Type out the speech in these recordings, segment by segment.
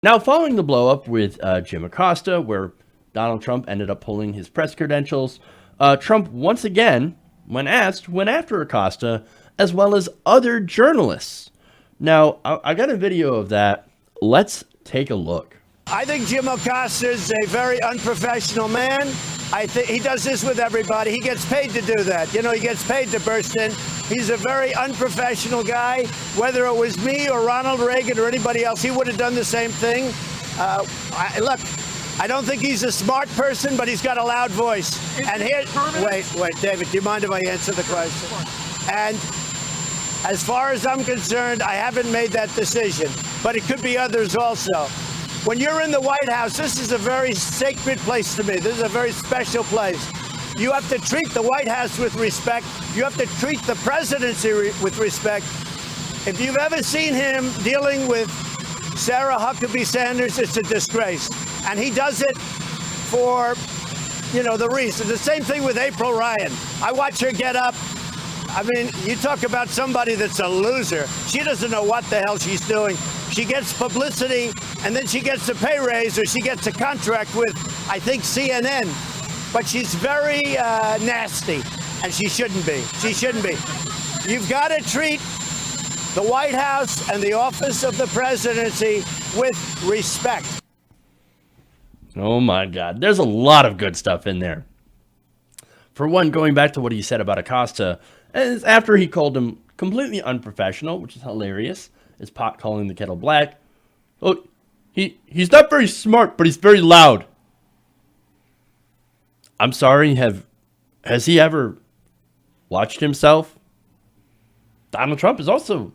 Now, following the blow up with Jim Acosta, where Donald Trump ended up pulling his press credentials, Trump once again, when asked, went after Acosta as well as other journalists. Now, I got a video of that. Let's take a look. I think Jim Acosta is a very unprofessional man. I think he does this with everybody. He gets paid to do that. You know, he gets paid to burst in. He's a very unprofessional guy. Whether it was me or Ronald Reagan or anybody else, he would have done the same thing. Look, I don't think he's a smart person, but he's got a loud voice. And here, wait, David, do you mind if I answer the question? And as far as I'm concerned, I haven't made that decision, but it could be others also. When you're in the White House, this is a very sacred place to me. This is a very special place. You have to treat the White House with respect. You have to treat the presidency with respect. If you've ever seen him dealing with Sarah Huckabee Sanders, it's a disgrace. And he does it for, the reason. The same thing with April Ryan. I watch her get up. I mean, you talk about somebody that's a loser. She doesn't know what the hell she's doing. She gets publicity, and then she gets a pay raise, or she gets a contract with, I think, CNN. But she's very nasty, and she shouldn't be. She shouldn't be. You've got to treat the White House and the office of the presidency with respect. Oh, my God. There's a lot of good stuff in there. For one, going back to what he said about Acosta, and after he called him completely unprofessional, which is hilarious, is pot calling the kettle black. Oh, he's not very smart, but he's very loud. I'm sorry, has he ever watched himself? Donald Trump is also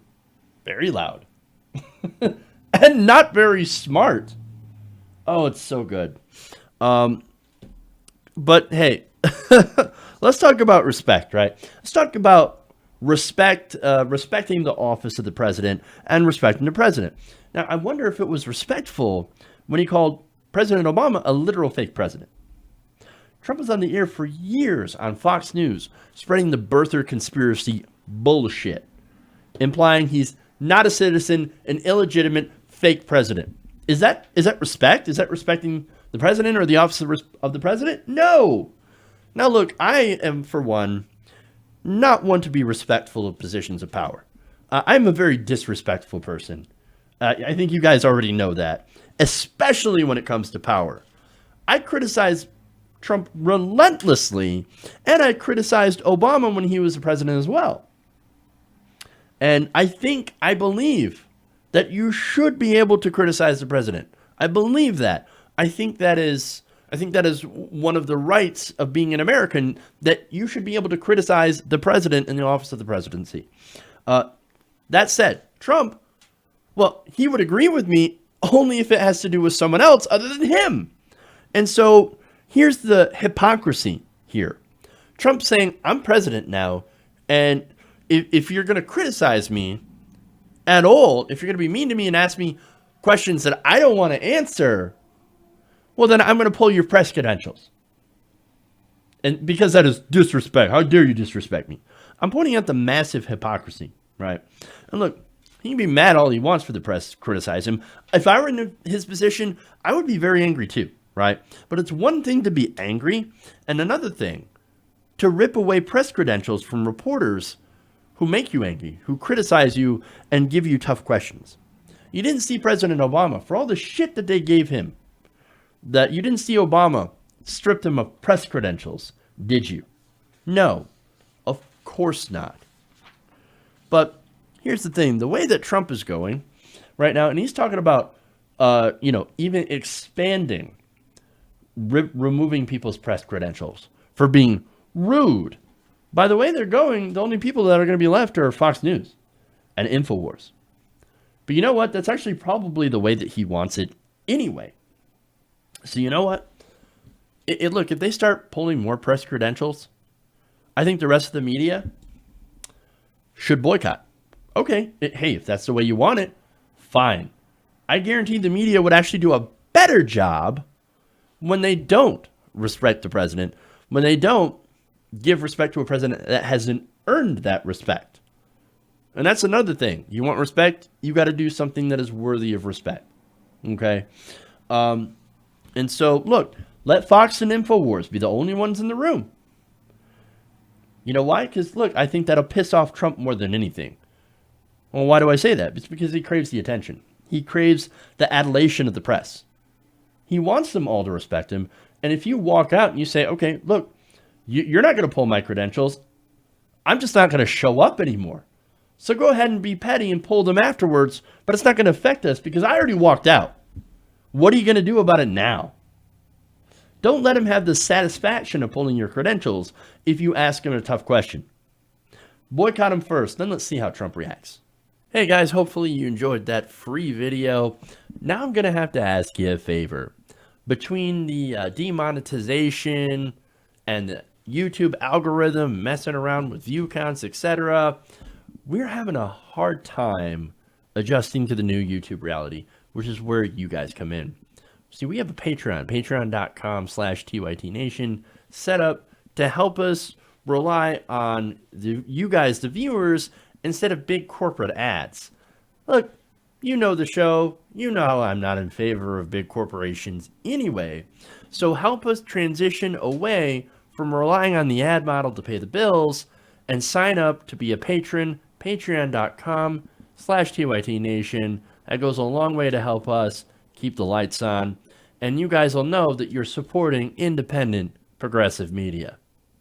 very loud. And not very smart. Oh, it's so good. But hey, let's talk about respect, right? Let's talk about respecting the office of the president and respecting the president. Now, I wonder if it was respectful when he called President Obama a literal fake president. Trump was on the air for years on Fox News, spreading the birther conspiracy bullshit, implying he's not a citizen, an illegitimate fake president. Is that respect? Is that respecting the president or the office of the president? No. Now, look, I am, for one, not one to be respectful of positions of power. I'm a very disrespectful person. I think you guys already know that, especially when it comes to power. I criticize Trump relentlessly, and I criticized Obama when he was the president as well. And I believe that you should be able to criticize the president. I believe that. I think that is one of the rights of being an American, that you should be able to criticize the president in the office of the presidency. That said, Trump, well, he would agree with me only if it has to do with someone else other than him. And so here's the hypocrisy here. Trump's saying, I'm president now, and if you're going to criticize me at all, if you're going to be mean to me and ask me questions that I don't want to answer, well, then I'm going to pull your press credentials. And because that is disrespect. How dare you disrespect me? I'm pointing out the massive hypocrisy, right? And look, he can be mad all he wants for the press to criticize him. If I were in his position, I would be very angry too, right? But it's one thing to be angry, and another thing to rip away press credentials from reporters who make you angry, who criticize you and give you tough questions. You didn't see President Obama, for all the shit that they gave him, that you didn't see Obama strip him of press credentials, did you? No, of course not. But here's the thing, the way that Trump is going right now, and he's talking about, even expanding, removing people's press credentials for being rude. By the way they're going, the only people that are going to be left are Fox News and InfoWars. But you know what? That's actually probably the way that he wants it anyway. So you know what? Look, if they start pulling more press credentials, I think the rest of the media should boycott. Okay, hey, if that's the way you want it, fine. I guarantee the media would actually do a better job when they don't respect the president, when they don't give respect to a president that hasn't earned that respect. And that's another thing. You want respect, you got to do something that is worthy of respect. Okay. And so, look, let Fox and InfoWars be the only ones in the room. You know why? Because, look, I think that'll piss off Trump more than anything. Well, why do I say that? It's because he craves the attention. He craves the adulation of the press. He wants them all to respect him. And if you walk out and you say, okay, look, you're not going to pull my credentials, I'm just not going to show up anymore. So go ahead and be petty and pull them afterwards, but it's not going to affect us because I already walked out. What are you going to do about it now? Don't let him have the satisfaction of pulling your credentials if you ask him a tough question. Boycott him first, then let's see how Trump reacts. Hey guys, hopefully you enjoyed that free video. Now I'm going to have to ask you a favor. Between the demonetization and the YouTube algorithm messing around with view counts, etc., we're having a hard time adjusting to the new YouTube reality, which is where you guys come in. See, we have a Patreon, patreon.com/TYTNation, set up to help us rely on you guys, the viewers, instead of big corporate ads. Look, you know the show. You know I'm not in favor of big corporations anyway. So help us transition away from relying on the ad model to pay the bills and sign up to be a patron, patreon.com/TYTNation. That goes a long way to help us keep the lights on. And you guys will know that you're supporting independent, progressive media.